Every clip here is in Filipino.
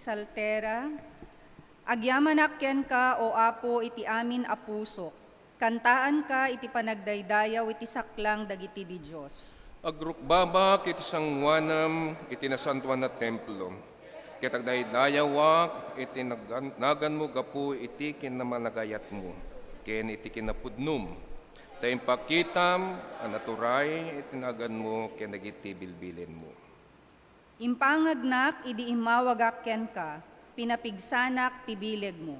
saltera. Agyamanak ken ka o Apo iti amin a pusok. Kantaan ka iti panagdaydayaw iti saklang dagiti di Diyos. Agrukbabak iti sangwanam iti nasantuan na templo. Kitagdaydayawak iti nagan mo gapu iti kinamanagayat mo. Ken iti kinapudnum. Tayong pakitam anaturay iti nagan mo ken dagiti bilbilin mo. Impangagnak idi imawagak ken ka. Pinapigsanak ti bileg mo.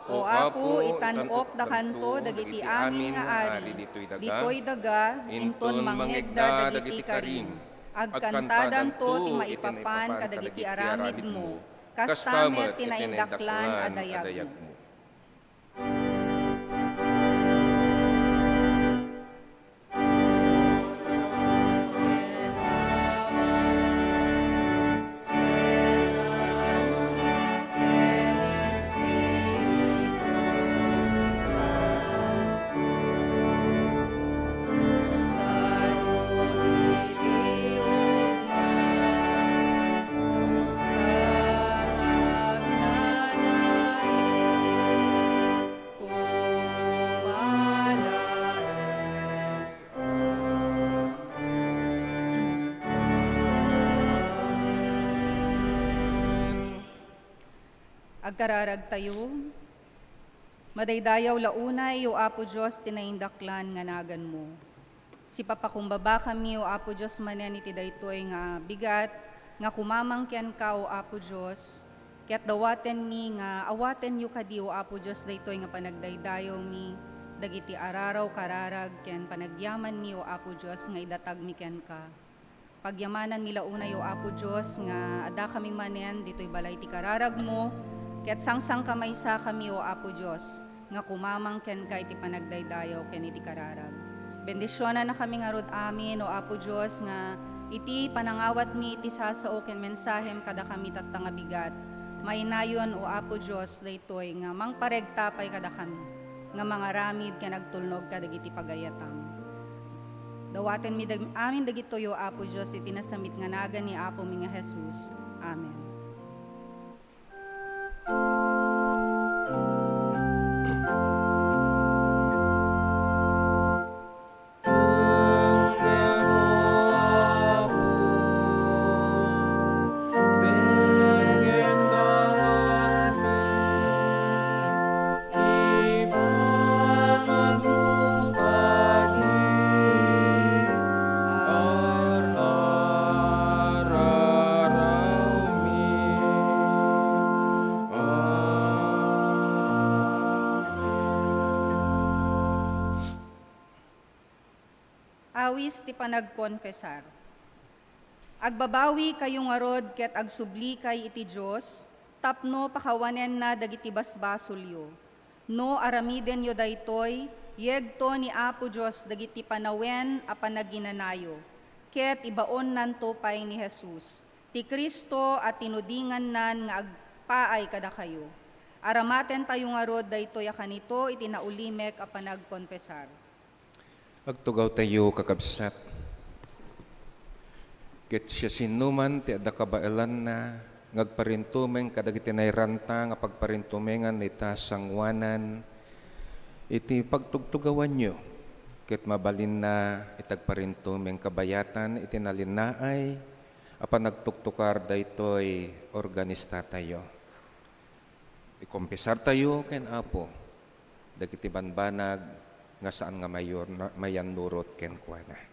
O Apo, itanok da kanto dagiti amin nga ari, ditoy daga, inton mangegda dagiti karim. Agkantadan to ti maipapan kadagiti aramid mo, kastamet tinaindaklan adayag mo. Agkararag tayo, madaydayaw launay, o Apo Diyos, tinaindaklan nga nagan mo. Si papakumbaba kami, o Apo Diyos, manen iti daytoy nga bigat, nga kumamangkyan ka, o Apo Diyos, kaya't dawaten mi nga awaten yu kadi, o Apo Diyos, daytoy nga panagdaydayaw mi, dagiti araraw kararag, ken panagyaman mi, o Apo Diyos, nga idatag mi ken ka. Pagyamanan nila unay, o Apo Diyos, nga ada kaming manen, dito'y balay ti kararag mo, kaya't sangsang kamay sa kami, o Apo Diyos, nga kumamang ken ka iti panagdaydayaw ken iti kararag. Bendisyonan na kami nga rod amin, o Apo Diyos, nga iti panangawat mi iti sasao ken mensahem kada kami tattanga bigat. Mainayon, o Apo Diyos, daytoy nga mangparegtapay kada kami, nga mga ramid ken nagtulnog kadagiti pagayatam. Dawaten mi amin dagitoy, o Apo Diyos, iti nasamit nga nagan ni Apo mi nga Jesus. Amen. Awis ti panagkonfesar. Agbabawi kayong arod ket agsubli kay iti Diyos, tapno pakawanen na dagiti basbasolyo. No aramiden yo daytoy, yegto ni Apo Diyos dagiti panawen a panaginanayo, ket ibaon nanto pay ni Jesus. Ti Kristo at tinudingan nan nga agpaay kada kayo. Aramaten tayong arod daytoy a kanito iti naulimek a panagkonfesar. Agtugaw tayo kakabsat. Ket siya sinuman ti adda kabailan na ngagparintumeng kadagiti nayranta nga pagparintumengan ita sangwanan iti pagtugtugawan nyo. Ket mabalin na itagparintumeng kabayatan iti nalinaay apan nagtuktukar daytoy organista tayo. Ikompesar tayo ken Apo dagiti banbanag nga saan nga mayan nurot ken kuana.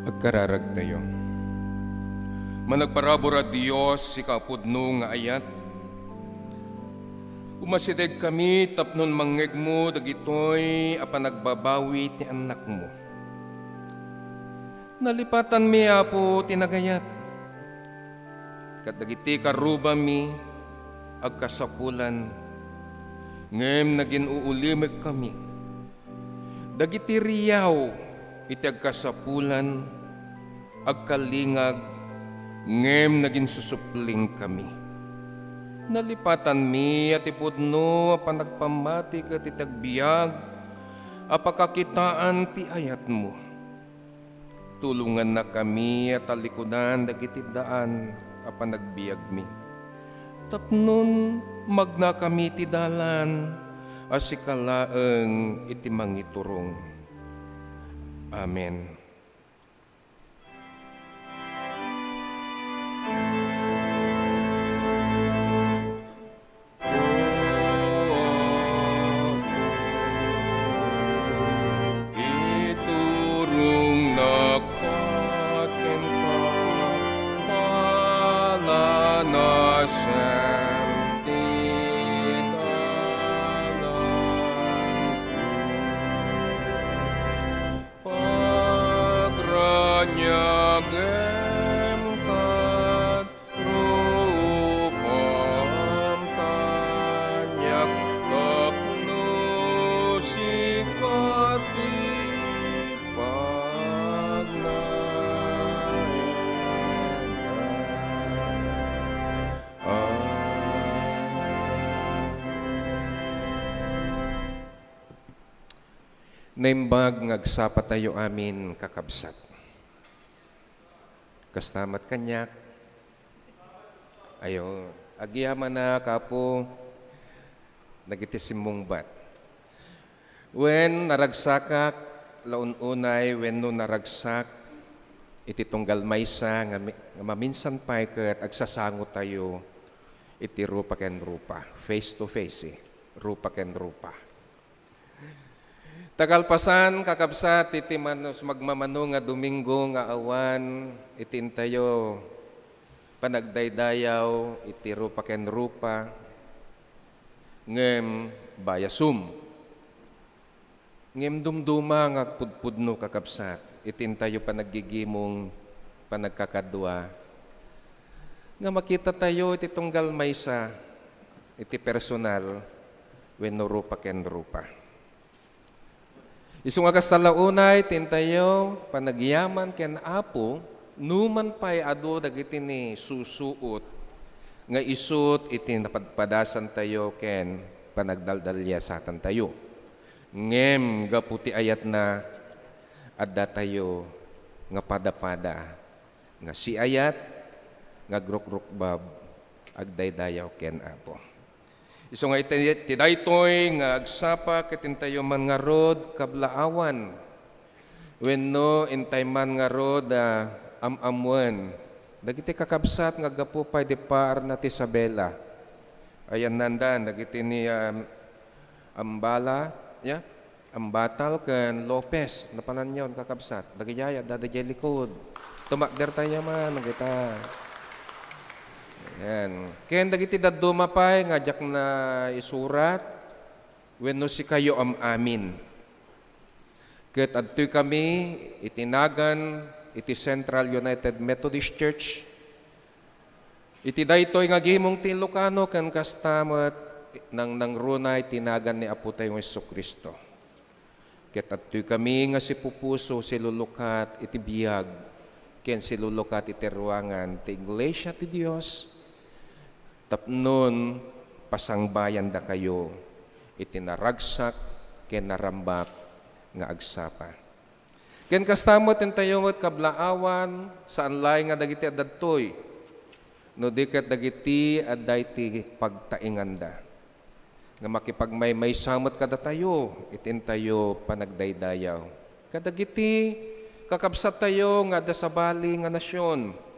Agkararag tayo. Managparabora Diyos si kapudno nga ayat. Umasideg kami tapnon mangeg mo dagitoy apan nagbabawi ti anak mo. Nalipatan mi Apo tinagayat. Kat dagiti karuba mi agkasapulan. Ngem naging uulimig kami. Dagiti riyaw iti agkasapulan agkalingag. Ngem naging susupling kami. Nalipatan mi at ipudno panagpamati kat itagbiag apakakitaan ti ayat mo. Tulungan na kami at talikudan dagiti daan apan nagbiag mi. Tapnon magna kami ti dalan asikalaeng iti mangiturong. Amen. Iturong nagpaken ka malanasan pagranyagen kat rupam kanyak tapno sikat Naimbag ngagsapa tayo amin kakabsat. Kastamat kanyak. Ayo, agyaman na kapo nagitisimong bat. When naragsakak, laun-unay, when no naragsak, iti tunggal maysa, nga maminsan pa'y kat agsasango tayo, iti rupa ken rupa. Face to face rupa ken rupa. Tagalpasan, kakabsat, iti manos magmamano nga Domingo nga awan, itin tayo panagdaydayaw, iti rupa ken rupa, ngem bayasum. Ngem dumduma nga pudpudno kakabsat, itin tayo panaggigimong panagkakadwa, nga makita tayo iti tunggal maysa, iti personal, wenno rupa ken rupa. Isung agas talaunay, tintayo, panagyaman ken Apo, numan pa'y ado dagiti ni susuot, nga isut iti napadpadasan tayo ken panagdaldalya satan tayo. Ngem gaputi ayat na adda tayo nga pada-pada, nga si ayat, nga grok-grokbab, agdaydayaw ken Apo. Iso nga tidaytoy nga agsapa katintayo man nga rod kablaawan. Wenno intay man nga rod amamuan. Dagiti kakabsat nga gapupay di par na ti Isabela. Ayan nandan, dagiti ni Ambala, Ambatal ken Lopez. Napanan yun kakabsat. Dagijaya, dadajay likod. Tumakder tayo man, nagita. Yan. Ken dagiti dadumapay nga jak na isurat wenno si kayo amin. Ket adtoy kami itinagan iti Central United Methodist Church. Iti daytoy nga gihimong ti Ilocano ken kastamet nang runay tinagan ni Apo tayong Jesucristo. Ket adtoy kami nga si pupuso si lulukat iti biyag ken si lulukat iti ruangan ti Iglesia ti Dios. Tapnon, pasangbayan da kayo, itinaragsak, ken narambak, nga agsapa. Ken kastamot intayomot kablaawan, saan lay nga dagiti adadtoy, no diket dagiti adday ti pagtainganda. Nga makipagmay samot kada tayo, itin tayo panagdaydayaw. Kadagiti, kakabsat tayo nga dasabali nga nasyon.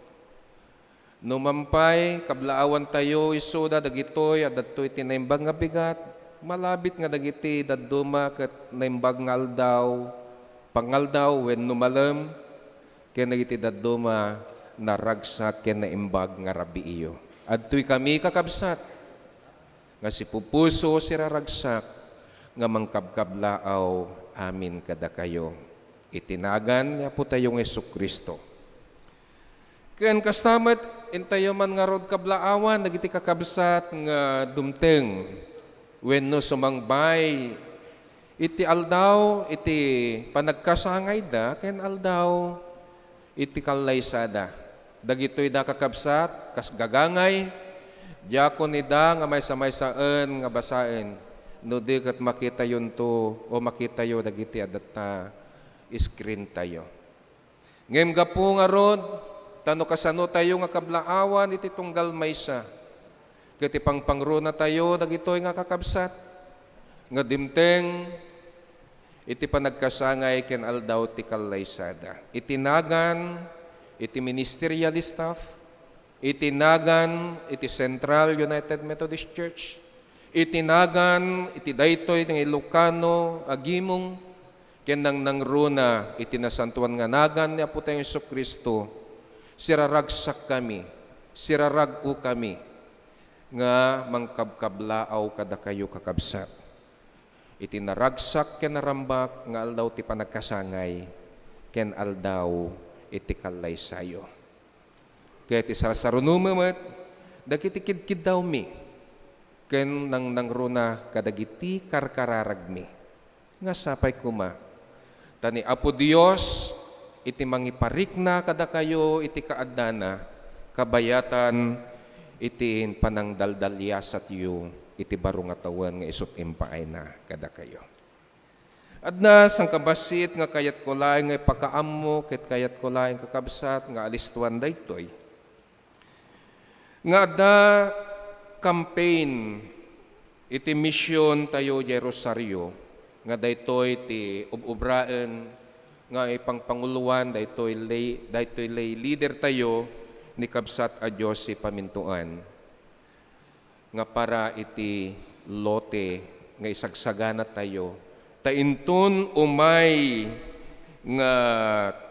Numampay, kablaawan tayo, isuda, dagitoy, adatoy tinaimbag nga bigat, malabit nga dagiti, daduma, kat naimbag nga aldaw, pangaldaw, when numalam, kaya dagiti daduma, naragsak, kaya naimbag nga rabi iyo. Adtoy kami kakabsat, nga si pupuso, si raragsak, nga mangkabkablaaw, amin kada kayo. Itinagan niya po tayong Kristo. Ken kastamat intayo man nga rod kablaawan dagiti kakabsat nga dumteng wenno sumangbay iti aldaw iti panagkasangay da ken aldaw iti kalaysada. Dagitoy da kakabsat kas gagangay diakon ida nga maysa-maysaan nga basaen no di ket makita yun to o makita yo dagiti adata screen tayo. Ngem gapo nga rod tano kasano tayo nga kablaawan iti tunggal maysa. Ket pangpangruna tayo dagitoy nga kakabsat nga dimteng iti panagkasangay ken aldaw ti kalaysada. Itinagan iti ministerial staff, itinagan iti Central United Methodist Church, itinagan iti daytoy ng Ilocano agimong ken nang nangruna iti nasantuan nga nagan ni Apo tayong Jesucristo. Siraragsak kami, sirarag-u kami, nga mangkabkablaaw kada kayo kakabsat. Iti naragsak ken narambak nga aldaw ti panagkasangay, ken aldaw iti kalaysayo. Kaya ti sarsarunumamet, dagiti kidkid daw mi, ken nang nangruna kadagiti karkararagmi. Nga sapay kuma, tani Apo Dios, iti mangiparik na kada kayo iti kaadana, kabayatan iti panangdaldalyasat yu iti baro nga tawen nga isut impaay na kada kayo. Adna sang kabasit nga kayat ko laeng nga ipakaammo ket kayat ko laeng kakabsat nga alistuan daytoy. Nga adda campaign iti misyon tayo di Rosario nga daytoy ti ubraen nga ipangpanguluan daytoy lay leader tayo ni kabsat a Dios si pamintuan nga para iti lote nga isagsagana tayo tainton umay nga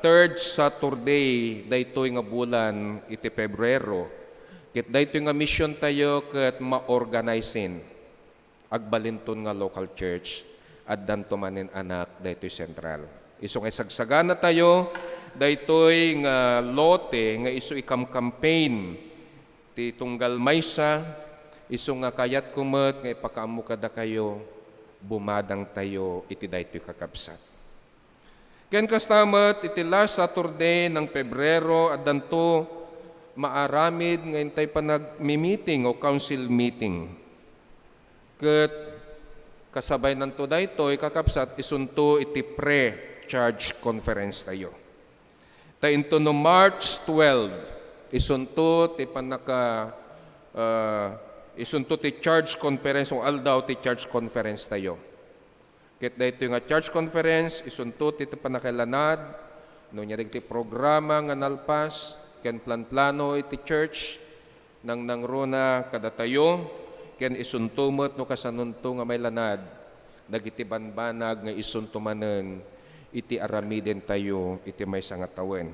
third Saturday daytoy nga bulan iti Pebrero ket daytoy nga mission tayo ket ma-organizein agbalinton nga local church addan tumanen anak daytoy Central. Iso nga sagsagana tayo, daytoy nga lote nga iso ikam-campaign ti tunggal maysa, iso nga kayat kumet nga ipakaammo kada kayo, bumadang tayo iti daytoy kakabsat. Ken kastamet iti last Saturday ng Pebrero addan to maaramid nga intay pa nagmi-meeting o council meeting. Ket kasabay nanto daytoy kakabsat isunto iti pre-charge conference tayo. Tainto no March 12 isunto ti isunto ti charge conference o aldaw ti charge conference tayo. Ket daytoy nga charge conference isunto ti panakailanad no nya ti programa nga nalpas ken plan-plano iti church nang nangruna kada tayo ken isuntumot no kasanunto nga may lanad dagiti banbanag nga isuntumanen iti aramiden tayo iti maysa nga tawen.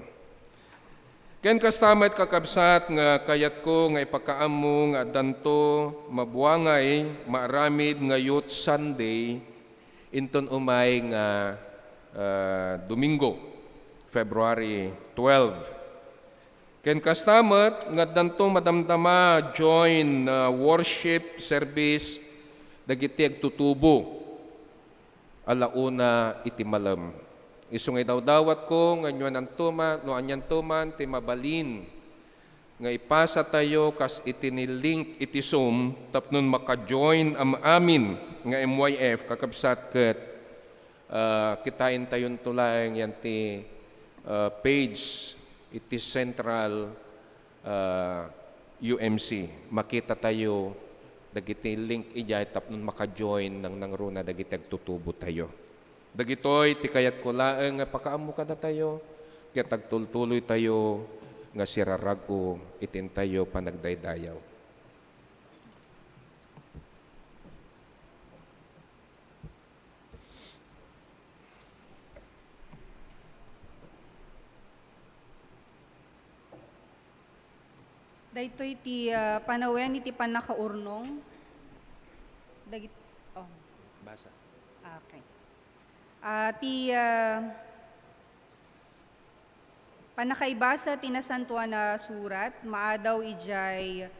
Ken kastamet kakabsat nga kayat ko nga ipakaammo nga addanto mabuangay maaramid nga Youth Sunday inton umay nga Domingo, February 12. Ken kastamet nga addanto madamdama join worship service dagiti agtutubo alauna iti malam. Isungay daw-dawat ko nga nyuan antuman, no anyan tuman, ti mabalin. Nga ipasa tayo kas iti nilink iti Zoom, tapnon maka-join amin nga MYF, kakabsat ket kitain tayon tulayang yan ti page iti Central UMC. Makita tayo dagiti link ijay tapnon maka-join nang nangruna dagiti agtutubo tayo. Dagitoy ti kayat ko laeng nga pakaammo kada tayo ket agtultuloy tayo nga sirarag-o itin tayo panagdaydayaw. Daytoy ti panawen iti panakaurnong. Dagit Basa. okay. Ti Panakaibasa tinasantuan na surat, maadaw ijay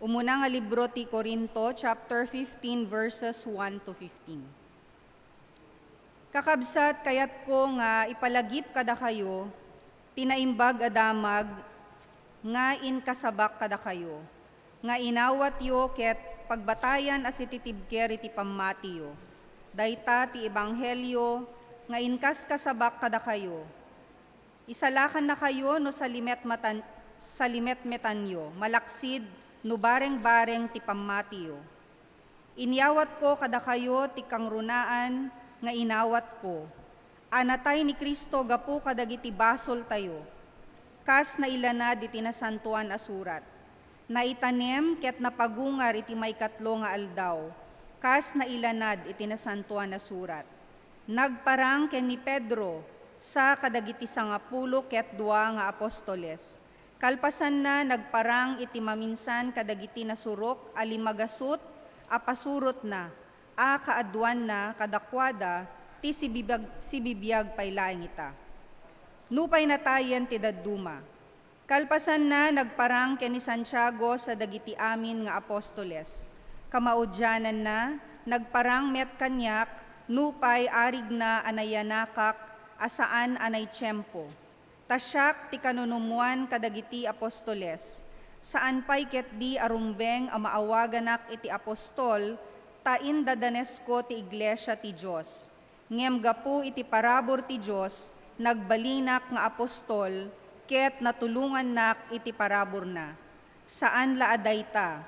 umuna nga libro ti Corinto, chapter 15, verses 1 to 15. Kakabsat kayat ko nga ipalagip kada kayo, tinaimbag adamag, nga inkasabak kada kayo, nga inawat yo ket pagbatayan as ititibker iti pammatiyo. Dayta ti ebanghelyo, nga inkas kasabak kada kayo. Isalakan na kayo no sa limet metanyo, malaksid no bareng-bareng ti pammatiyo. Inyawat ko kada kayo ti kangrunaan nga inawat ko. Anatay ni Kristo gapu kadagiti basol tayo. Kas na ilanad iti nasantuan asurat. Naitanem ket napagungar iti may katlo nga aldaw. Kas na ilanad iti nasantuan asurat. Nagparang ken ni Pedro sa kadagiti 10 ket 2 nga apostoles. Kalpasan na nagparang iti maminsan kadagiti nasurok alimagasut apasurot na kaadwan na kadakwada ti sibibiyag paylaeng ita. Nupay natayen ti dadduma. Kalpasan na nagparang ken ni Santiago sa dagiti amin nga apostoles. Kamaudyanan na nagparang met kanyak nupay arig na anayanakak asaan anay tiyempo. Tasyak ti kanunumuan kadagiti apostoles. Saan pay ket di arumbeng a maawaganak iti apostol, tain dadanesko ti iglesia ti Dios. Ngem gapu iti parabor ti Dios, nagbalinak nga apostol, ket natulungan nak iti parabor na. Saan laaday ta?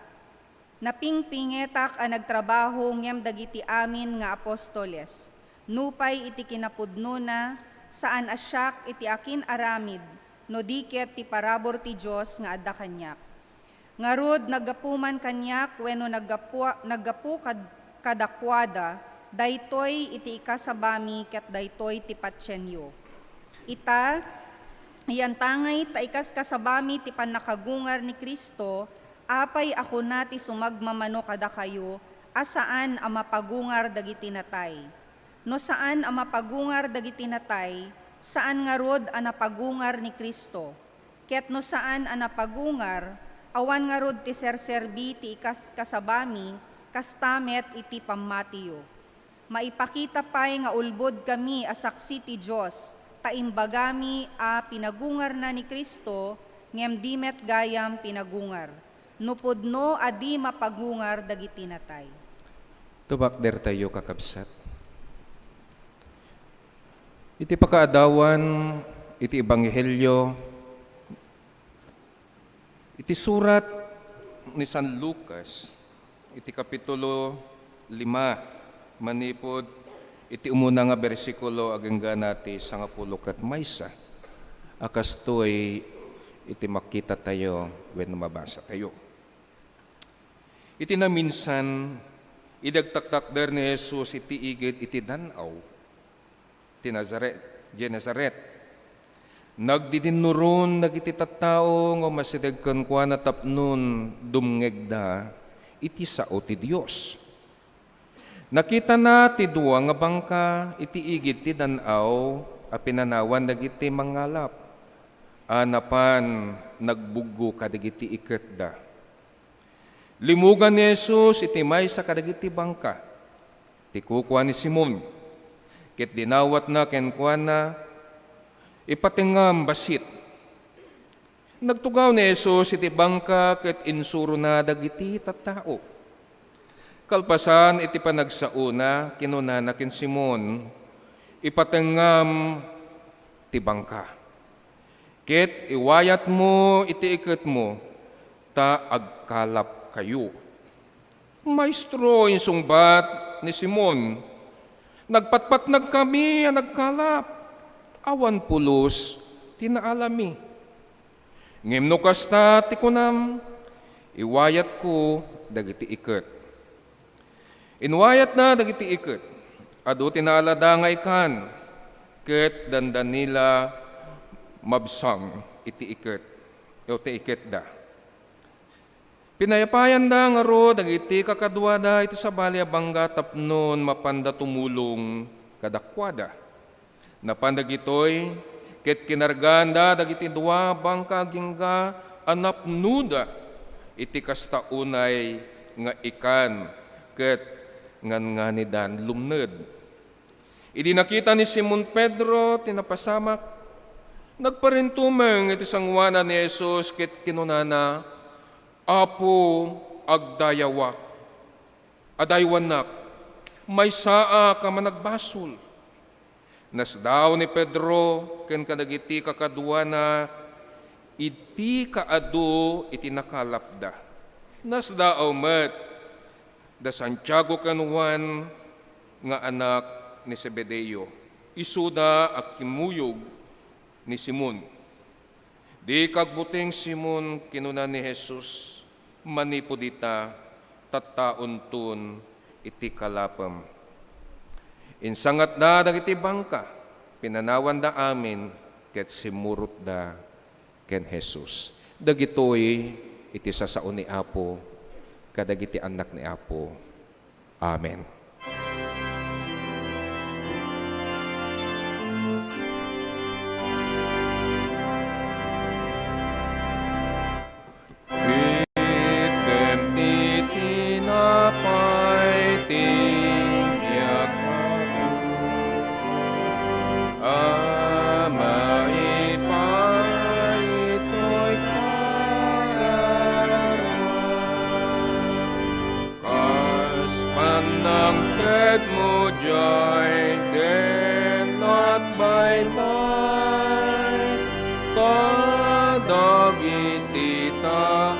Napingpingetak a nagtrabaho ngem dagiti amin nga apostoles. Nupay iti kinapudno na, saan asyak iti akin aramid, no diket ti parabor ti Diyos nga adda kanyak. Ngarud naggapuman kanyak, wenno naggapu kadakwada, daytoy iti ikasabami ket daytoy ti patsenyo. Ita, iyantangay ta ikas kasabami ti panakagungar ni Kristo, apay ako na ti sumagmamano kada kayo, asaan ang mapagungar dagiti natay. No saan ang mapagungar dagiti natay, saan nga rod ang napagungar ni Kristo. Ket no saan ang napagungar, awan nga rod ti serserbi ti ikas kasabami, kastamet iti pammatiyo. Maipakita pay nga ulbod kami asaksi ti Diyos, taimbagami a pinagungar na ni Kristo, ngem dimet gayam pinagungar. Nupudno adi mapagungar dagiti natay. Tubak der tayo kakabsat. Iti pakaadawan, iti ebanghelyo, iti surat ni San Lucas, iti kapitulo 5, manipod, iti umuna nga bersikulo agengga nati 10 ket maysa. Akas to'y iti makita tayo when mabasa tayo. Iti na minsan, idagtaktak der ni Jesus iti igid iti danaw, ti Nazaret. Nagdidinnuron nagiti tattao nga masidegken kwa na tapnon dumngegda iti sao ti Dios. Nakita na ti duwa nga bangka iti igid ti danaw a pinanawan dagiti mangalap. Anapan nagbuggo kadagiti iketda. Limugan ni Jesus iti maysa kadagiti bangka. Ti kukwa ni Simon. Ket dinawat na kenkwana, ipatingam basit. Nagtugaw ni Jesus iti bangka ket insuro na dagiti tattao. Kalpasan iti panagsauna, kinunana ken Simon, ipatingam ti bangka. Ket iwayat mo iti iket mo, ta agkalap kayo. Maestro, insungbat ni Simon, nagpatpatnag kami ang nagkalap. Awan pulos, tinaalami. Ngem no kasta ti kunam, iwayat ko dagiti iket. Inwayat na dagiti iket. Adu tinaalada nga ikan, ket dandan nila mabsam iti iket. O ti iket da. Pinayapayan da nga ro, dagiti kakadwada iti sabali abangga tapnon mapanda tumulong kadakwada. Napandag ito'y ket kinarganda dagiti dua bangka gingga anapnuda iti kasta unay nga ikan ket ngan-nganidan lumned. Idi nakita ni Simon Pedro tinapasamak, nagparintumeng iti sangwanan ni Jesus ket kinunana, Apo agdayawak, adaywanak, may saa ka managbasol. Nasdaw ni Pedro ken kadagiti kakadua na iti kaadu iti nakalapda. Nasdaaw met da Santiago ken Juan nga anak ni Zebedeo. Isuda at kimuyog ni Simon. Di kagbuting Simon kinuna ni Jesus, manipo dita tattauntun iti kalapam. Insangat da dagiti bangka, pinanawan da amin, ket simurot da ken Jesus. Dagitoy iti sasao ni Apo, kadagiti anak ni Apo. Amen. Item ti tinapay tingyak ako, Ama ipay ito'y pararang, kas panangted mo diyay den at baybay, kadagiti tao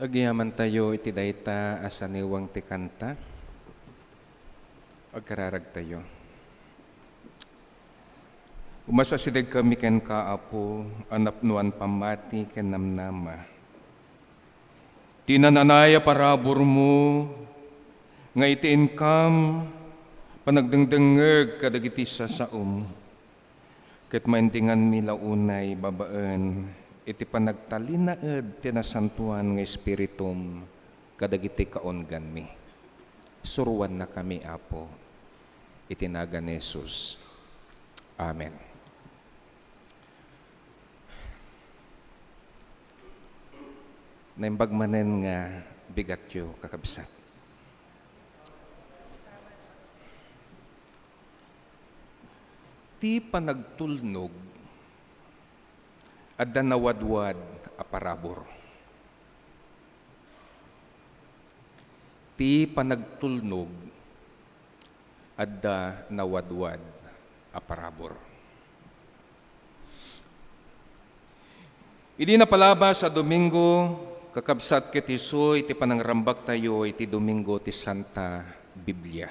Agyaman tayo iti dayta asaniwang ti kanta. Agkararag tayo. Umasasidag kami ken kaapo, anapnuan pamati ken namnama. Tinananaya parabor mo, nga iti income, panagdengdengeg kadagiti sa saom. Ket maendingan mi launay babaan, iti panagtalinaed tinasantuan nga espiritum kadagiti kaongan mi. Suruan na kami, Apo, itinaga ni Jesus. Amen. Naimbag manen nga bigat yo kakabsat. Ti panagtulnog adda nawadwad a parabor. Ti panagtulnog adda nawadwad a parabor. Idi napalaba sa Domingo, kakabsat ket isu iti panangrambak tayo iti Domingo ti Santa Biblia.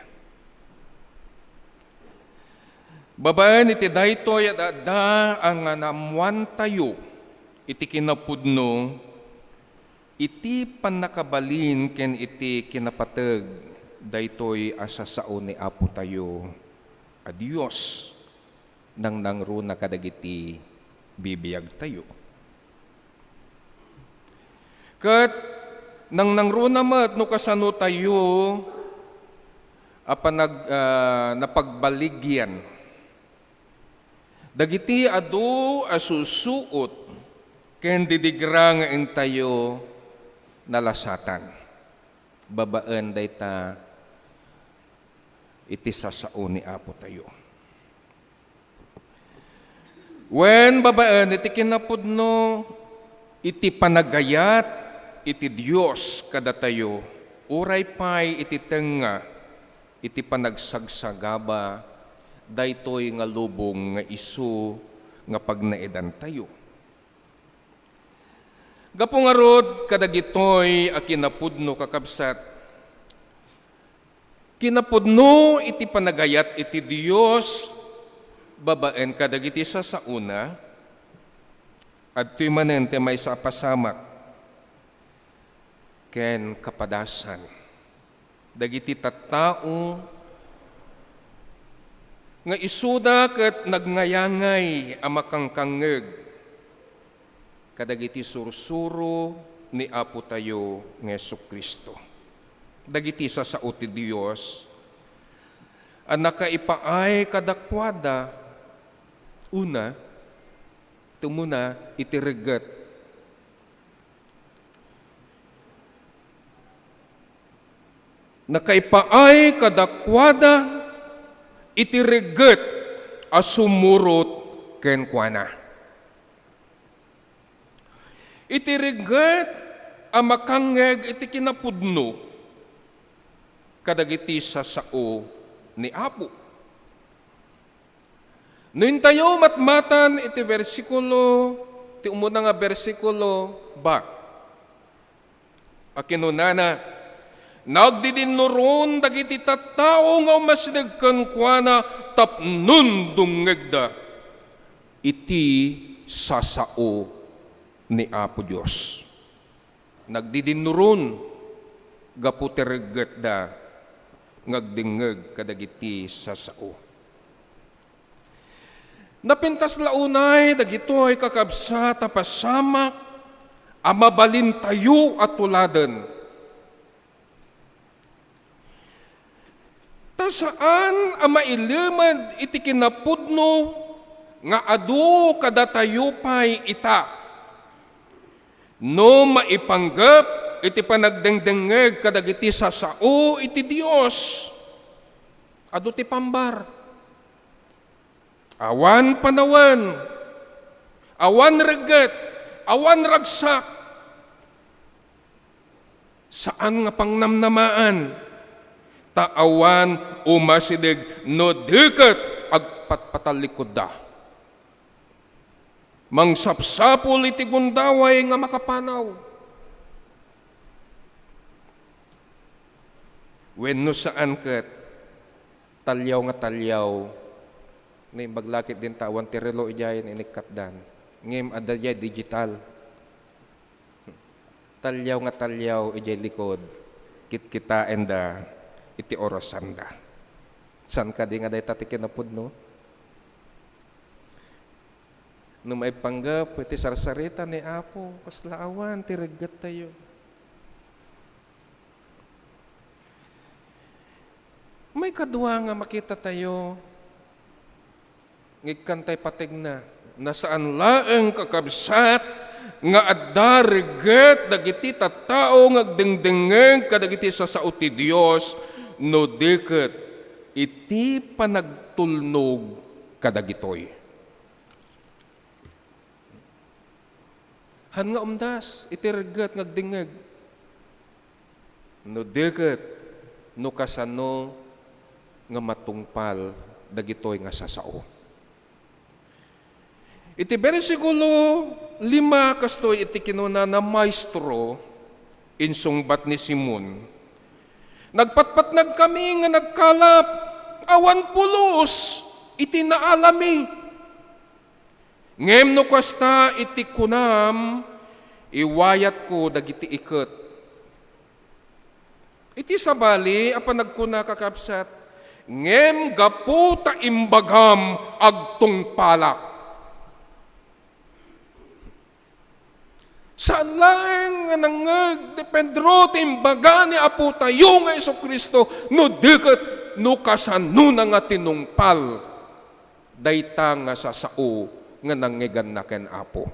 Babaan iti daytoy at adda ang namuan tayo iti kinapudno iti panakabalin ken iti kinapateg daytoy asa sao ni Apo tayo a Dios nang nangruna kadagiti bibiyag tayo. Ket nang nangruna met no kasano tayo napagbaligyan dagiti adu asusuot ken didigra nga tayo nalasatan. Babaan dayta iti sasao ni Apo tayo. Wen babaan iti kinapudno iti panagayat iti Dios kada tayo, uray pay iti tenga iti panagsagsagaba daytoy nga lubong nga isu nga pagnaedan tayo. Gapong arod kadagitoy a kinapudno kakabsat. Kinapudno iti panagayat iti Dios babaen kadagiti sa sauna at tuy manente may sa pasamak ken kapadasan dagiti tattao nga isuda ket nagnayangay a makangkangeg kadagiti sursuro ni Apo tayo nga Jesucristo. Dagiti sasao ti Dios a nakaipaay kadakwada una tumuna iti reget nakaipaay kadakwada iti reget a sumurot ken kuana. Iti reget a makangeg iti kinapudno kadagiti sasao ni Apo. Noin tayo matmatan iti versikulo, ti umuna nga versikulo ba. Akinunana, nagdidinnuron dagiti tattao nga umasnegken kuana tapnon dungegda iti sasao ni Apo Dios. Nagdidinnuron gaputerget da ngagdingeg kadagiti sasao. Napintas launay dagitoy kakabsa tapasamak amabalin tayo at tuladen. Ta saan ang mailimad iti kinapudno nga adu kada tayo pay ita. No maipanggap iti panagdengdengeg kadagiti sasao iti Dios. Adu ti pambar. Awan panawan, awan reget, awan ragsak. Saan nga pangnamnamaan? Taawan umasidig no deket agpatpatalikod da. Mangsapsapul iti gundaway nga makapanaw. Wenno saan ket talyaw nga talyaw na baglakit din tawan ti relo ijayan inikatdan. Ngem adaya digital. Talyaw nga talyaw ijay likod kitkitain da iti orasan da. San ka di nga day tatikin na pudno? No may panggap, iti sarsarita ni Apo, kaslaawan, tirigat tayo. May kadwa nga makita tayo, ngikantay patig na saan laeng kakabsat, nga adda rigat, dagiti tattao, ngagdengdengeng, kadagiti sao ti Diyos, no diket, iti panagtulnog kadagitoy. Han nga umdas, iti regat ngagdingeg. No diket, no kasano nga matungpal dagitoy nga sasao. Iti bersikulo 5 kastoy iti kinuna na maestro insungbat ni Simon. Nagpatpatnag kami nga nagkalap, awan pulos, iti naalami. Ngem no kasta iti kunam, iwayat ko dagiti iket. Iti sabali, apan nagkuna kakapsat, ngem gapu ta imbagam agtong palak. Saan lang nga nangag, dependro timbaga ni Apo tayo nga Kristo, no diket no kasano na nga tinungpal, dayta nga sasao nga nangigan na ken Apo.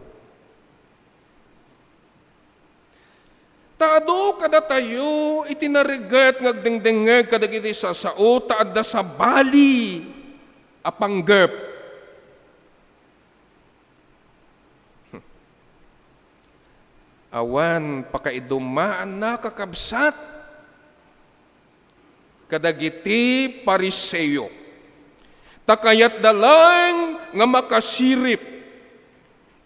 Taado kada tayo, itinarigat ngagdengdengeg kadagiti sasao, taadda sa bali, apanggep. Awan pakaidumaan na kakabsat kadagiti pariseyo. Takayat dalang nga makasirip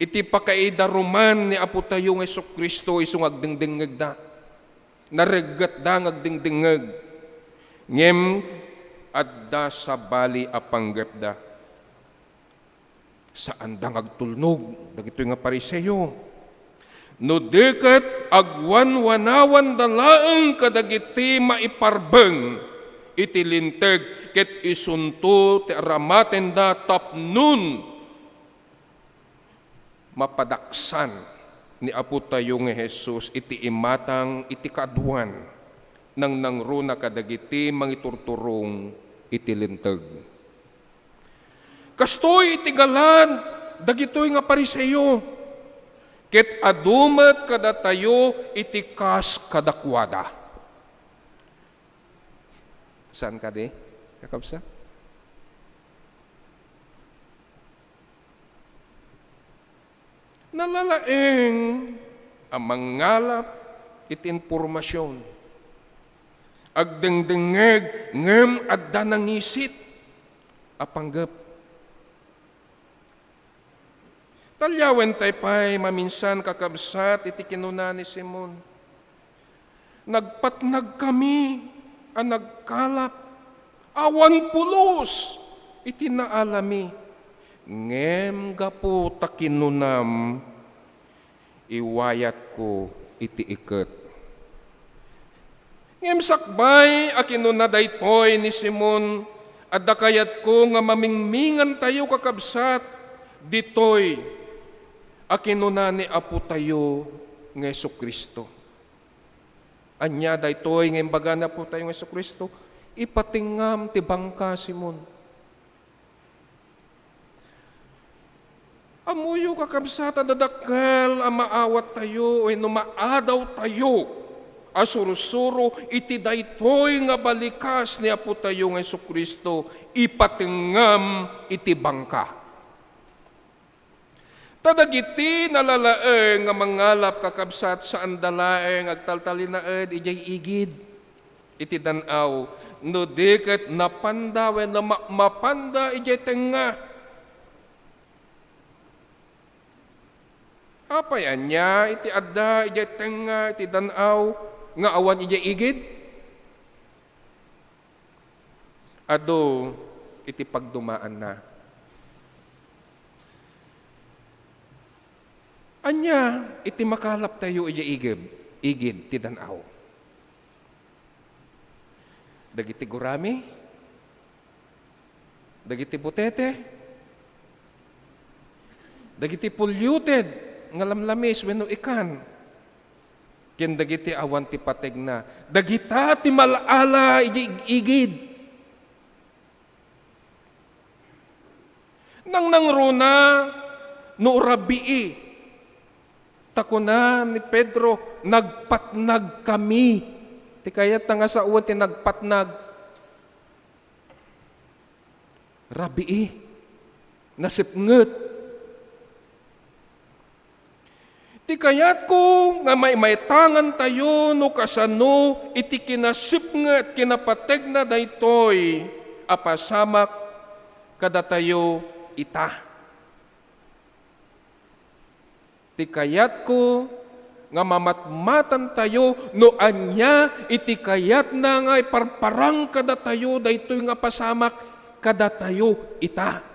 iti pakaidaruman ni Apo tayo nga Kristo iso ngagdingdingeg da. Naregat da ngagdingdingeg. Ngem adda sa bali apanggep da. Saan da ngagtulnog dagito nga pariseyo. No diket agwan-wanawan dalaeng kadagiti maiparbeng iti linteg ket isunto ti aramaten da tapnun mapadaksan ni Apo tayo nga Jesus iti imatang iti kaadwan nang nangruna kadagiti mangiturturong iti linteg. Kastoy iti galan dagitoy nga pariseyo. Ket adumat kada tayo iti kas kadakwada. Saan ka di? Kakabsa? Nalalaeng ang mangalap iti informasyon. Agdengdengeg ngem adda nangisit apanggap. Talyawen tay pa'y maminsan kakabsat iti kinuna ni Simon. Nagpatnag kami ang nagkalap, awan pulos iti naalami. Ngem gapu ta kinunam, iwayat ko iti iket. Ngem sakbay a kinuna daytoy ni Simon, adda kayat ko nga mamingmingan tayo kakabsat, ditoy akinuna ni Apo tayo ng Kristo. Anya daytoy ng imbaga na po tayo ng Kristo, ipatingam ti bangka Simon. Amuyo kakabsata dadakkel ang maawat tayo, o maadaw tayo, asurusuro iti daytoy nga balikas ni Apo tayo ng Kristo, ipatingam iti bangka. Tadagiti nalalaeng nga mangalap kakabsat sa andalaeng agtaltalinaed ijay igid. Iti danaw, no diket napandawen na mapanda ijay tenga. Apayan niya, iti adda ijay tenga, iti danaw, nga awan ijay igid. ado iti pagdumaan na. Anya, iti makalap tayo igid ti danaw. Dagiti gurami, dagiti butete, dagiti polluted, nga lamlamis, wenno ikan, ken dagiti awan ti pateg na, dagita ti malala, igid. Nang nangruna, no rabii, takuna ni Pedro, nagpatnag kami. Ti kayat nga sa uwan ti nagpatnag. Rabii, nasipnget. Ti kayat ko nga may tangan tayo no kasano iti kinasipnget kinapateg na daytoy apasamak kada tayo ita. Ti kayat ko nga mamatmatan tayo no anya iti kayat na nga iparparang kada tayo daytoy nga pasamak kada tayo ita.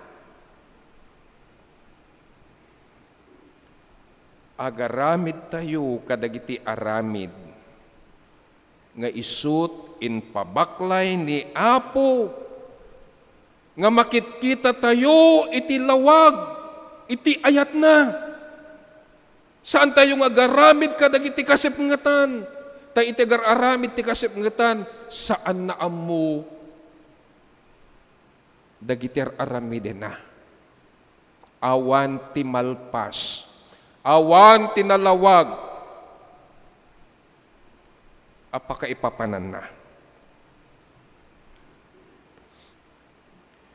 Agaramid tayo kadagiti aramid nga isut in pabaklay ni Apo nga makitkita tayo iti lawag iti ayat na. Saan tayo nga agaramid kadagiti kasipngatan? Tayo iti agaramid ti kasipngatan saan na ammo dagiti aramiden na. Awan ti malpas. Awan tinalawag, apaka ipapanan na.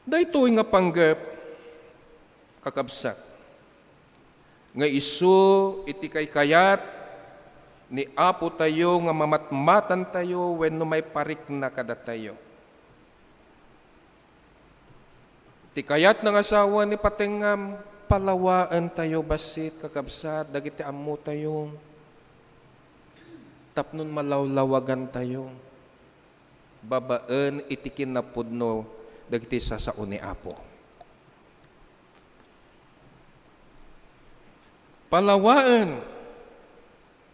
Daytoy nga panggap, kakabsat, nga isu iti kay kayat, ni Apo tayo nga mamatmatan tayo wenno may parik na kada tayo. Iti kayat ng asawa ni Patengam, palawaan tayo basit kakabsat, dagiti ammo tayo. Tapnon malawlawagan tayo. Babaan itikin na pudno, dagiti sasao ni Apo. Palawaan.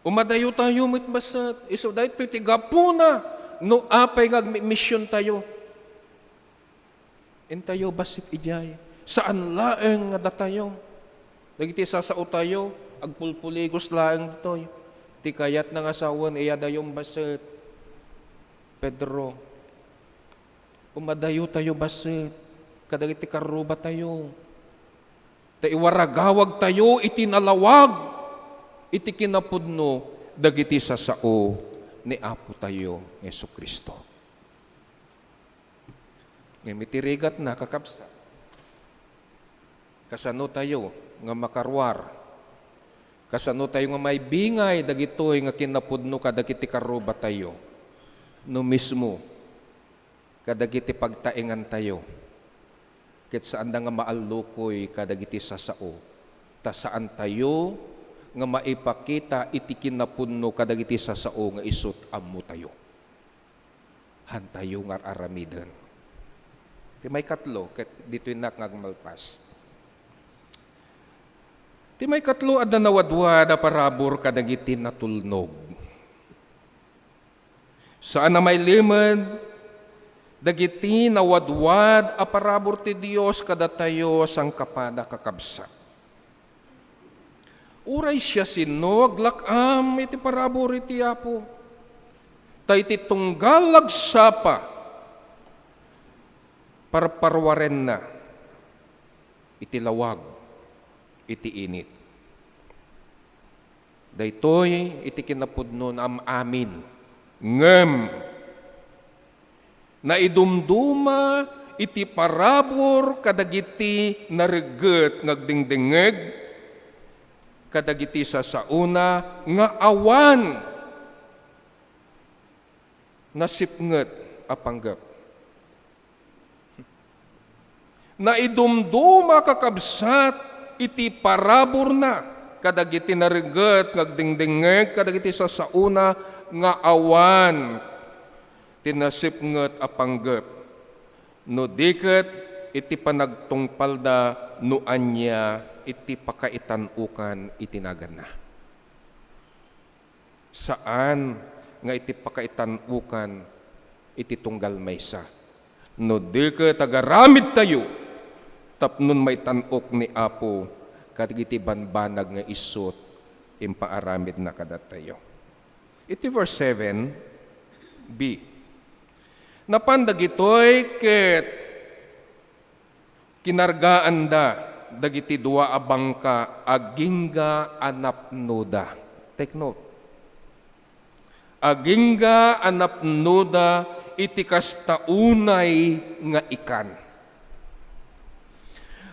Umadayo tayo mitbasat. Iso dahit pitigapuna, no apay ngagmisyon tayo. Intayo basit ijay. Saan laeng nga datayo? Dagiti sasao tayo, agpulpuligos laeng ditoy. Ti kayat ng asawan, iya dayong basit. Pedro, umadayo tayo basit. Kadagiti karuba tayo. Ta iwaragawag tayo, itinalawag. Iti kinapudno, dagiti sasao ni Apo tayo, Jesucristo. Ngayon, mitirigat na kakabsa. Kasano tayo nga makarwar. Kasano tayo nga may bingay dagitoy nga kinapudno kadagiti karuba tayo. No mismo kadagiti pagtaingan tayo. Ket saan da nga maalukoy kadagiti sasao. Ta saan tayo nga maipakita iti kinapudno kadagiti sasao nga isut ammo tayo. Han tayo nga aramiden. Ti may katlo ket ditoy nak ngagmalpas. Ti may katlo adda nawadwad a parabor kadagiti natulnog. Saan na may limad, dagiti nawadwad a parabor ti Dios kada tayo sang kapada kakabsat. Uray siya sinog lakam iti parabor iti Apo. Tay ti tunggal lagsapa parparwaren na iti lawag iti init. Daytoy iti kinapudnon amin. Ngem na idumduma iti parabor kadagiti nareget ngagdingdingeg kadagiti sasauna nga awan nasipnget apanggap. Na idumduma kakabsat iti parabor na kadagiti nareget ngagdingdingeg kadagiti sasauna nga awan tinasipnget apanggep No diket iti panagtungpalda no anya iti pakaitanukan itinagan na. Saan nga iti pakaitanukan iti tunggal maysa? No diket agaramid tayo tapnon may tanok ni Apo kadagiti banbanag nga isot impaaramid na kadat tayo. Iti verse 7b. Napandagitoy ket kinargaan da dagiti dua a bangka agingga anapnoda. Take note. Agingga anapnoda iti kastaunay nga ikan.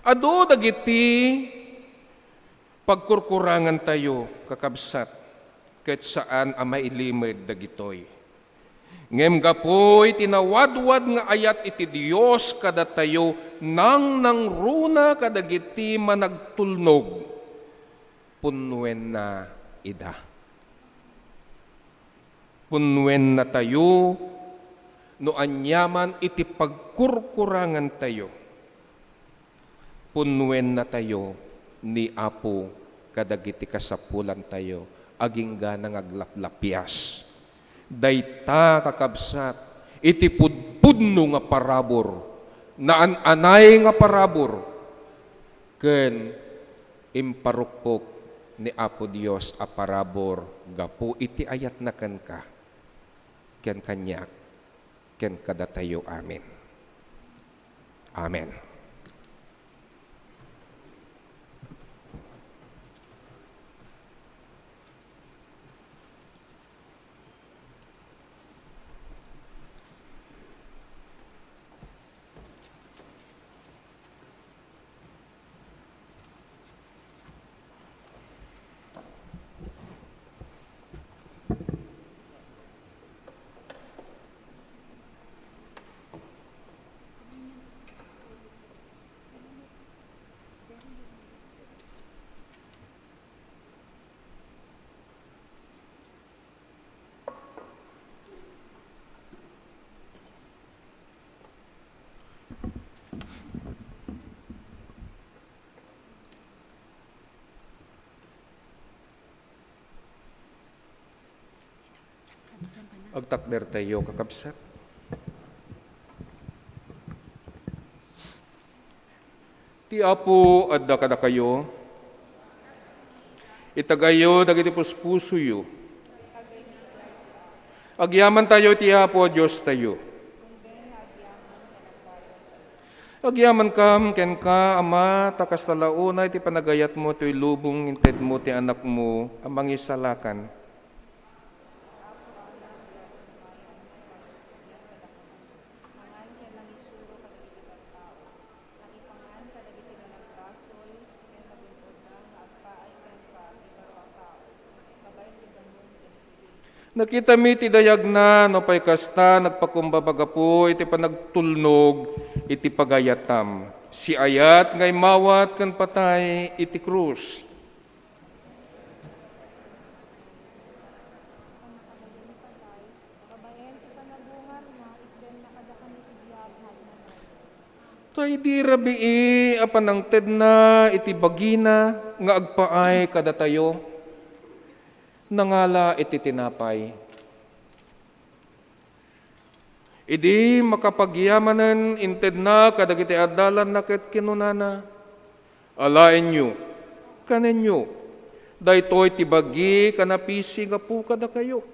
Ado dagiti pagkurkurangan tayo kakabsat ket saan a mailimed dagitoy. Ngem gapoy tinawadwad nga ayat iti Dios kada tayo nang nangruna kadagiti managtulnog punwen na ida. Punwen na tayo no anyaman iti pagkurkurangan tayo. Punwen na tayo ni Apo kadagiti kasapulan tayo agingga nang aglaplapyas. Dayta kakabsat iti pudpudno nga parabor naan-anay nga parabor ken imparukpok ni Apo Dios a parabor gapo iti ayat na ken ka ken kanyak ken kadatayo. Amen. Amen. Agtakder tayo kakabsat. Ti Apo adda kada kayo, itagayo dagiti puspusuyo. Agyaman tayo ti Apo Diyos tayo. Agyaman kam ken ka Ama takas talaunay ti panagayat mo to'y lubong inted mo ti anak mo amang isalakan. Nakita mi ti dayag na no pay kasta nagpakumbabaga po iti panagtulnog iti pagayatam. Si ayat ngay mawat kan patay iti krus. Tay di rabii apanangted na iti bagina nga agpaay kada tayo. Nangala iti tinapay. Idi makapagyamanan inted na kadagiti adalan na ket kinunana. Alain nyo, kanen nyo, daytoy ti bagi kanapisi nga po kada kayo.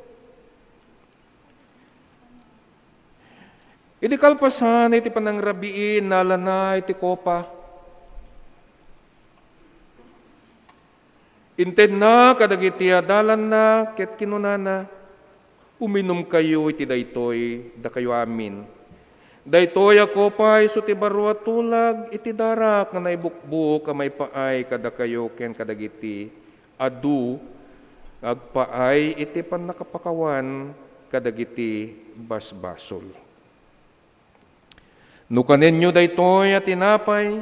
Idi kalpasan iti panangrabiin nalana iti kopa. Inted na kadagiti adalan na ket kinunana, uminom kayo iti daytoy da kayo amin. Daytoy ako pa iso ti baro at tulag iti darak nga naibukbuk kamay paay kada kayo ken kadagiti adu agpaay iti pannakapakawan kadagiti basbasol. No kanenyo daytoy at tinapay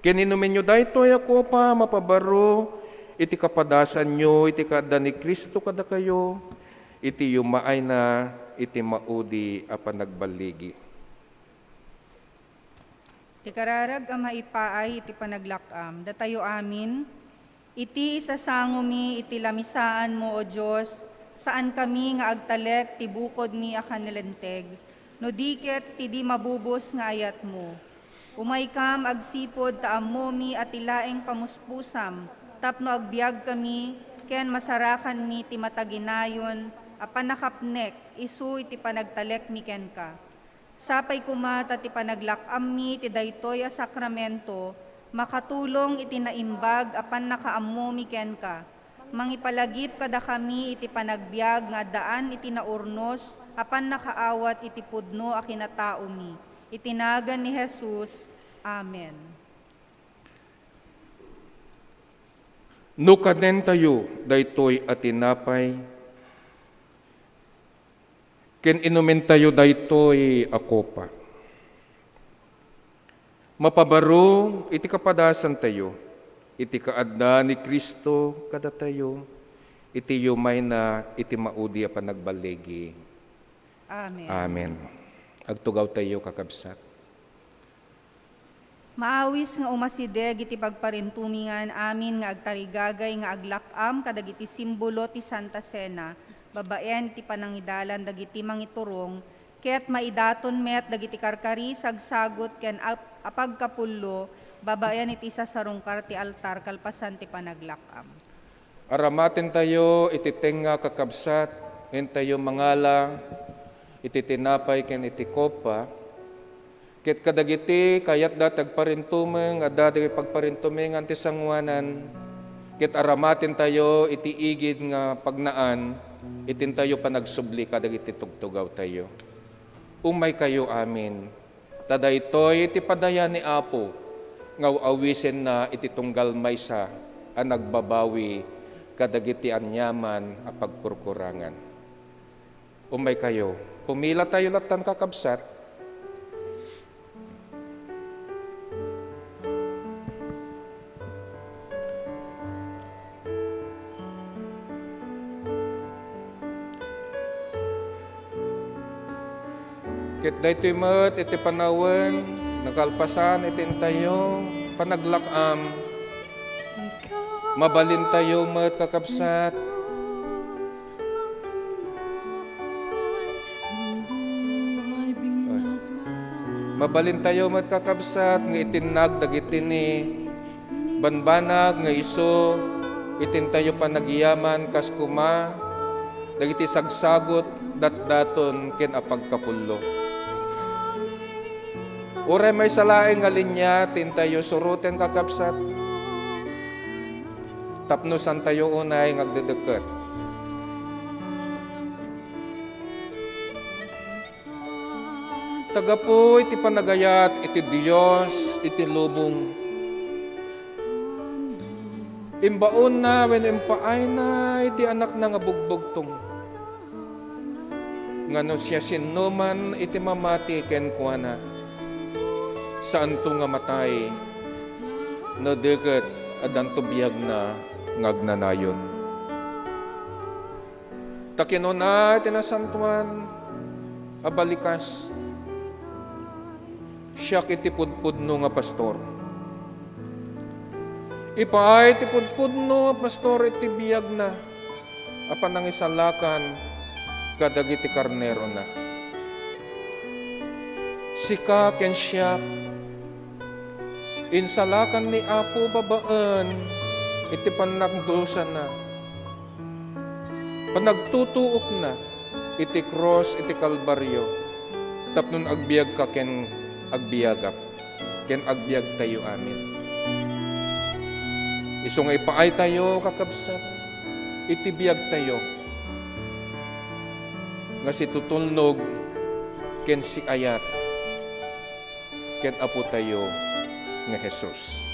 ken inumin nyo daytoy ako pa mapabaro iti kapadasan nyo, iti kada ni Kristo kada kayo, iti yumaay na, iti maudi apan nagbaligi. Ikararag ang maipaay iti panaglakam. Datayo amin. Iti isasangumi iti lamisaan mo, O Diyos, saan kami nga agtalek ti bukod mi akanilenteg. No diket ti di mabubos nga ayat mo. Umaykam agsipod taammo mi at ilaeng pamuspusam, tapno agbiag kami, ken masarakan mi ti mataginayon, apan nakapnek, isu iti panagtalek mi ken ka. Sapay kumata ti panaglakam mi ti daytoy a sakramento, makatulong iti naimbag apan nakaammo mi ken ka. Mangipalagip kada kami iti panagbiag nga daan iti naurnos, apan nakaawat iti pudno a kinatao mi. Itinagan ni Jesus. Amen. No kanen tayo, daytoy at tinapay, ken inumin tayo daytoy a kopa. Mapabaro, iti kapadasan tayo, iti kaadda ni Kristo kada tayo, iti yumay na iti maudi a panagbalegi. Amen. Amen. Agtugaw tayo kakabsat. Maawis nga umasideg iti pagparintumingan amin nga agtarigagay nga aglakam kadagiti simbolo ti Santa Cena, babaen iti panangidalan dagiti mangiturong, ket maidaton met dagiti karkari sagsagot ken apagkapullo, babaen iti sasarungkar ti altar kalpasan ti panaglakam. Aramaten tayo, iti tenga kakabsat, en tayo mangala, iti tinapay ken iti kopa, ket kadagiti kayat datag parintumeng, at datag pagparintumeng anti sangwanan, ket aramaten tayo, iti igid nga pagnaan, itin tayo panagsubli kadagiti tugtugaw tayo. Umay kayo amin, tadaytoy iti padaya ni Apo, ngaw awisen na iti tunggal maysa, ang nagbabawi kadagiti anyaman a pagkurkurangan. Umay kayo, pumila tayo latan kakabsat. Ket daytoy met iti panawen, nakalpasan iti tayo, panaglakam. Mabalin tayo met kakabsat. Mabalin tayo met kakabsat, nga itinag dagiti ni banbanag nga iso, itin tayo panagiyaman kas kuma, dagiti sagsagot datdaton ken apagkapullo. Uray may salaeng nga linya, tintayo suruten kakabsat. Tapnosan tayo unay ngagdedeket. Taga po iti panagayat, iti Diyos, iti lubong. Imbaon na, when impaay na, iti anak na nga bugbugtong. Ngano siya sinuman, iti mamati ken kuana. Saan to nga matay, no deket adan to biyag na ngagnanayon. Takino na tinasantuan, abalikas, siya kiti pudpudno nga pastor. Ipay ti pudpudno nga pastor iti biyag na, apan nang isalakan, kadagiti karnero na. Sika ken siya, insalakan ni Apo babaan, iti panagdusa na. Panagtutuok na, iti cross, iti kalbaryo. Tapnon agbiag ka ken agbiagak, ken agbiag tayo amin. Iso nga ipaay tayo kakabsat, iti biag tayo. Nga si tutulnog, ken si ayat, ken Apo tayo nga Jesus.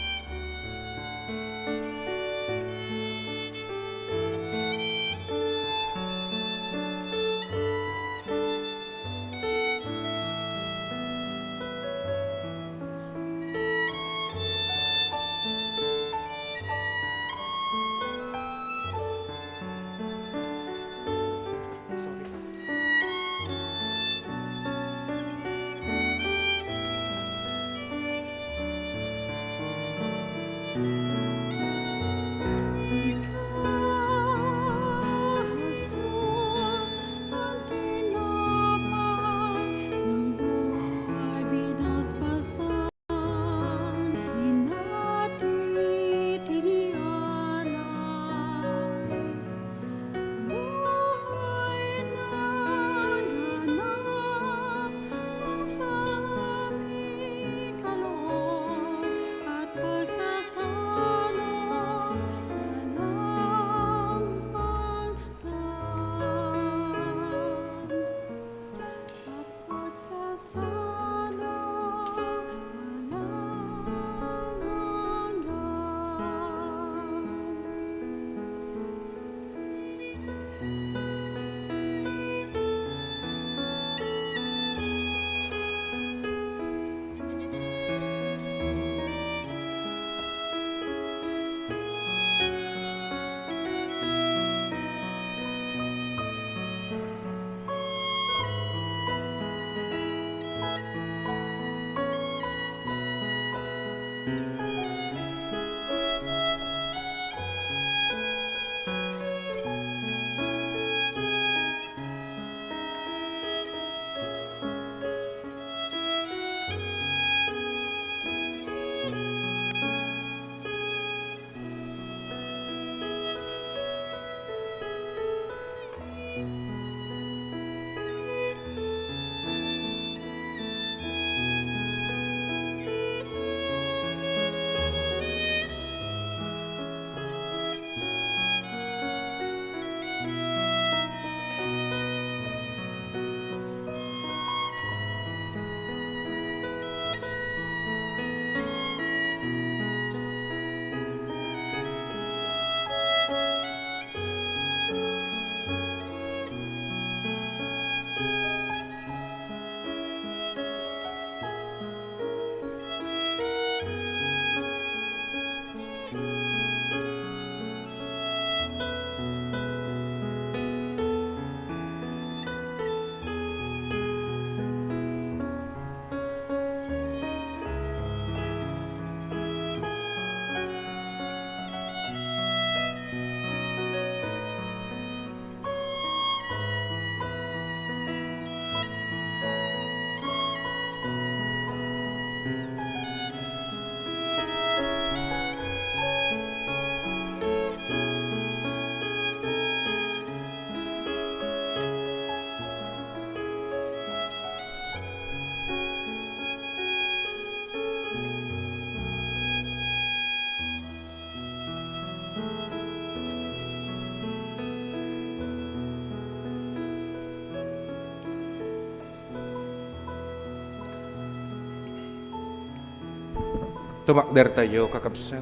Tumakder tayo, kakabsat.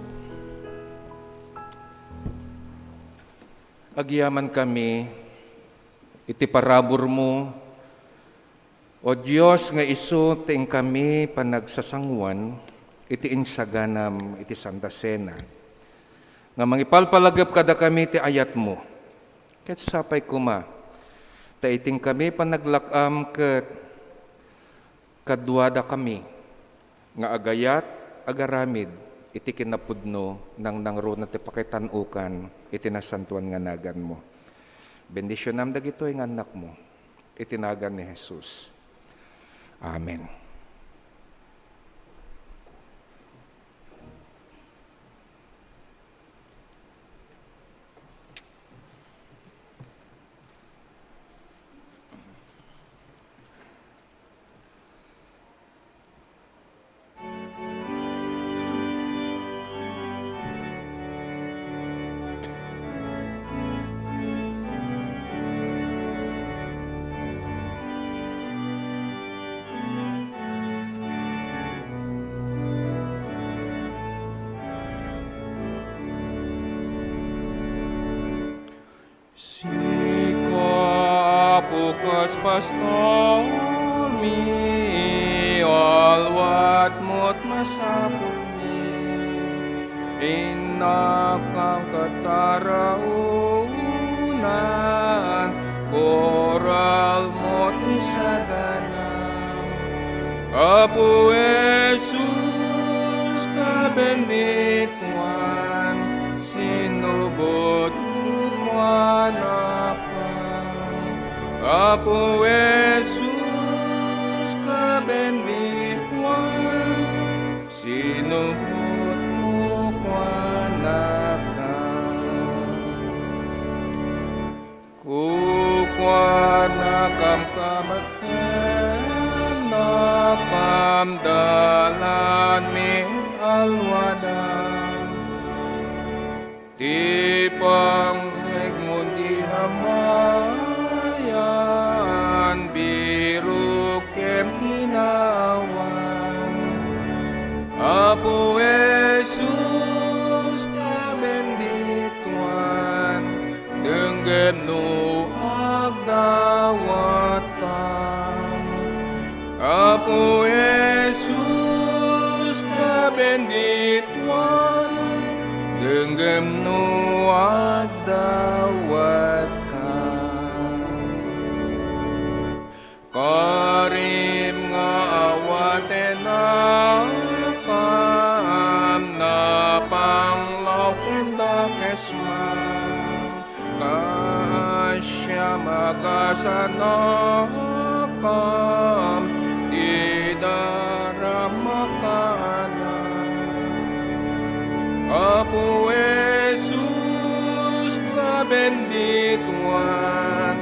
Agyaman kami, iti parabor mo, o Diyos nga iso ting kami panagsasangwan, iti insaganam, iti Santa Cena. Nga mangipalpalagap kada kami ti ayat mo. Ket sapay kuma, ta iting kami panaglakam ket kadwada kami, nga agayat, agaramid, iti kinapudno nang nangro na ti pakitanukan, iti nasantuan nga nagan mo. Bendisyonam dagito yung anak mo, itinagan ni Jesus. Amen. Sika pukas pastor mi alwat mot masapul mi inakang kataraunan koral mot isaganam Apo Jesus ka bendituan sinubot Apo Jesus ka bendituan sinubot mo kukwanakam kamaten nakam dalan mi alwadan tipang egmundi namayan biru kem tinawan Apo Jesus ka bendituan denggen nu agdawat kam Apo Jesus ka bendituan denggem nu agdawat karim nga awaten akam na panglaw kenda kesman kasya magasanakam idaramakanan Apo Jesus ka bendituan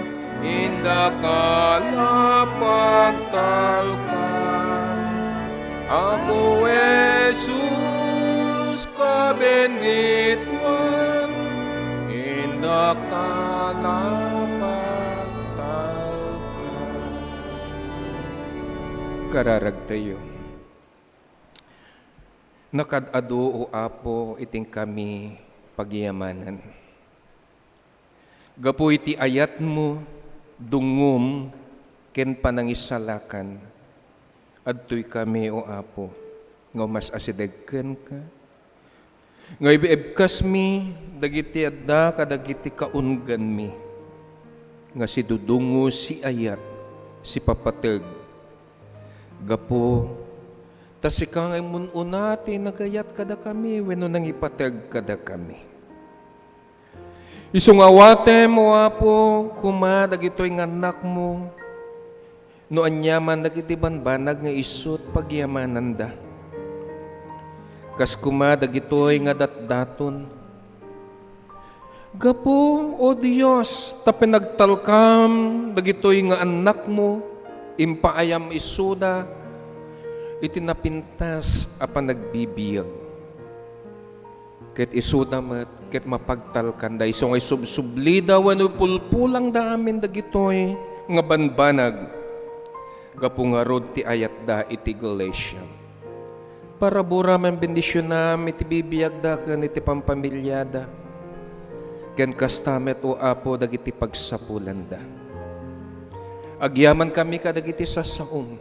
dakala pagtalkan. Apo Jesus kabenituan, indakala pagtalkan. Kararag tayo. Nakadado o Apo iting kami pagyamanan. Gapo iti ayat mo, dungom, ken panangisalakan. Adtoy kami o Apo, nga mas asidagken ka. Nga ibiebkas mi, dagiti adda kadagiti kaungan mi. Nga si dudungo si ayat, si papateg. Gapo, tas ika ngay mununati nagayat kada kami, wenno nang ipateg kada kami. Isungawate mo Apo, kuma dagitoy nga anak mo, no anyaman dagiti banbanag nga isut pagyamanan da. Kas kuma dagitoy nga datdaton. Gapo, o Diyos, ta pinagtalkam dagitoy nga anak mo, impaayam isuda, itinapintas apan nagbibiyag. Ket isuda met, ket mapagtalkan da, iso ngay subsublida, wano pulpulang da amin dagitoy nga banbanag. Gapo nga rod ti ayat da iti Galatia. Para bura man bendisyon nam iti bibiyag da ken iti pampamilyada. Ken kastamet o Apo dagiti pagsapulan da. Agyaman kami kadagiti sasaom.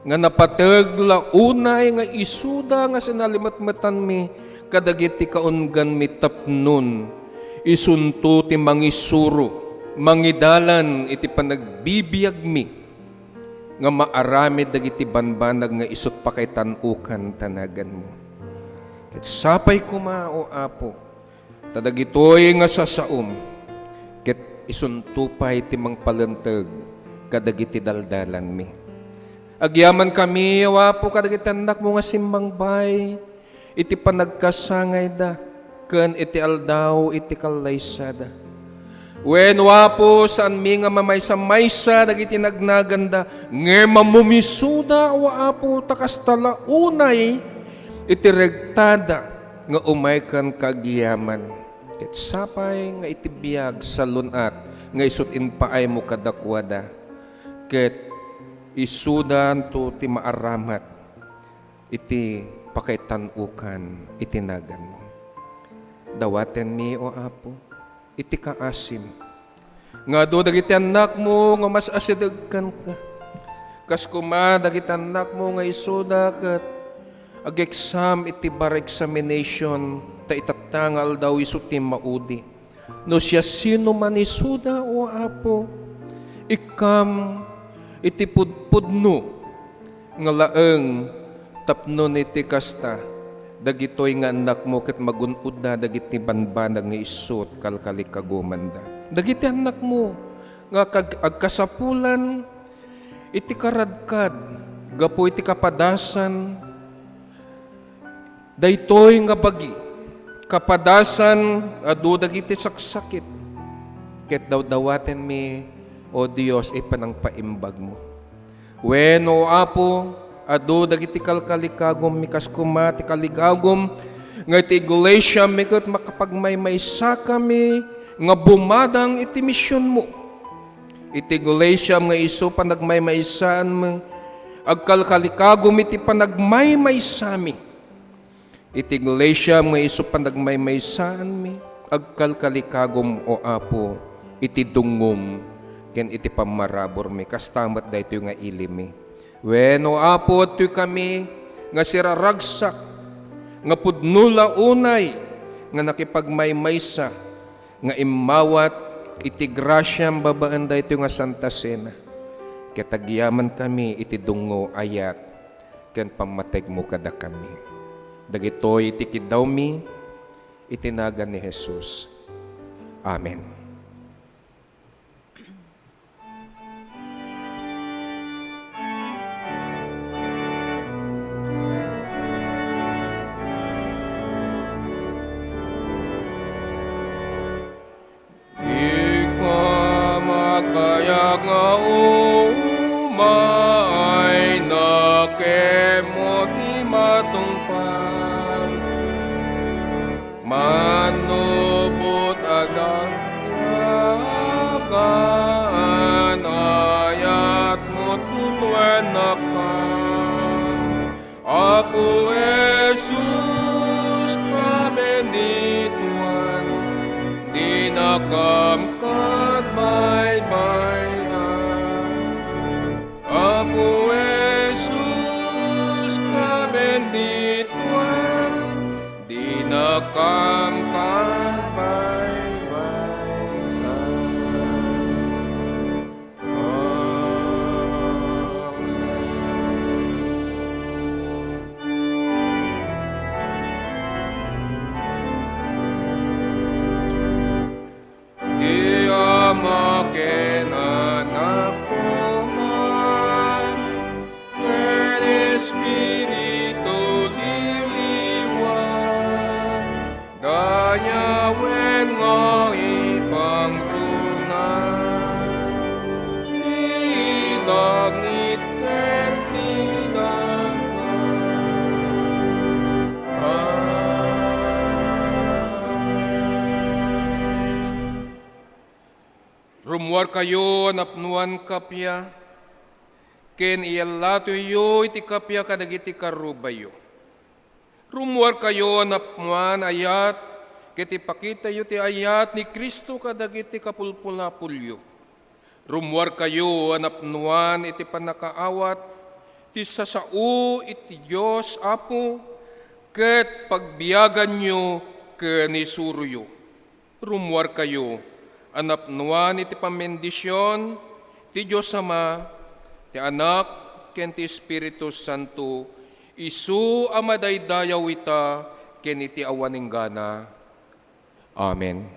Nga napateg la unay nga isuda nga sinalimatmatan mi kadagiti kaungan mi tapnon. Isunto ti mangisuro, mangidalan iti panagbibiyag mi. Nga maaramid dagiti banbanag nga isut pakaitan-ukan tanagan mo. Ket sapay kuma o Apo, tadagitoy nga sasaom, ket isuntupay ti mangpalenteg kadagiti daldalan mi. Agyaman kami, o Apo, kadagiti anak mo nga simbang bay, iti panagkasangay da, ken iti aldaw, iti kalaysada. Wen Apo, saan mi nga mamaysa-maysa, dagiti nagnaganda, nga mamumisuda, o Apo, takas talaunay, iti regtada, nga umaykan kagyaman. Ket sapay nga iti biyag sa lunat, nga isutin paay mo kadakwada. Ket isudan to ti maaramat, iti pakaitan-ukan, itinagan mo. Dawaten mi, o Apo, iti kaasim. Nga do dagiti anak mo, nga mas asidagkan ka. Kas kuma, dagiti anak mo, nga isuda, kat ag-exam, iti bar examination, ta itatangal daw iso ti maudi. No siya sino man isuda, o Apo, ikam, iti pudpudno nga laeng tapno iti kasta dagitoy nga anak mo ket magunod na dagiti banbanag nga isut kalkalikaguman da. Dagiti anak mo nga agkasapulan iti karadkad gapo iti kapadasan daytoy nga bagi kapadasan adu dagiti saksakit ket dawdawaten mi, o Diyos, ipanang paimbag mo. Wen, o Apo, adu dagiti kalkalikagom, mikas kuma, ti kaligagom, nga iti Galatia, mikot makapagmaymaysa kami, nga bumadang iti misyon mo. Iti Galatia, nga iso panagmaymaysaan mo, agkalkalikagom iti panagmaymaysami. Iti Galatia, nga iso panagmaymaysaan mi, agkalkalikagom, o Apo, iti dungom, ken iti pamarabor mi, kastamat da ito nga ilimi. Wen, o Apo, ito kami, nga siraragsak, nga pudnula unay, nga nakipagmaymaysa, nga imawat, iti grasyam babaan da ito nga Santa Cena. Katagyaman kami, iti dungo ayat, ken pamateg mo kada kami. Dagitoy iti kidaw mi, itinagan ni Jesus. Amen. nga umay nakemot ni matungpang manubot adang yakan ayat mo tutuan nakan Apo Jesus ka bendituan di nakamkat baybayan Apo Jesus ka bendituan di nakamkat baybayan Di amaken anak ko man, ken Espiritu liliwan, dayawen nga ipangrunan, ni langit ken Rumuar kayo napnuan kapya, ken iyalato yo iti kapya kadagiti karubayo. Rumuar kayo napnuan ayat, ket ipakita yo ti ayat ni Kristo kadagiti kapulpulapulyo. Rumuar kayo napnuan iti panakaawat, ti sasao iti Diyos Apo, ket pagbiyagan nyo ken isuruyo. Rumuar kayo anapnuan iti pamendisyon, ti Diyos Ama, ti Anak, ken ti Espiritu Santo, isu amadaydayaw ita, ken iti awaninggana. Amen.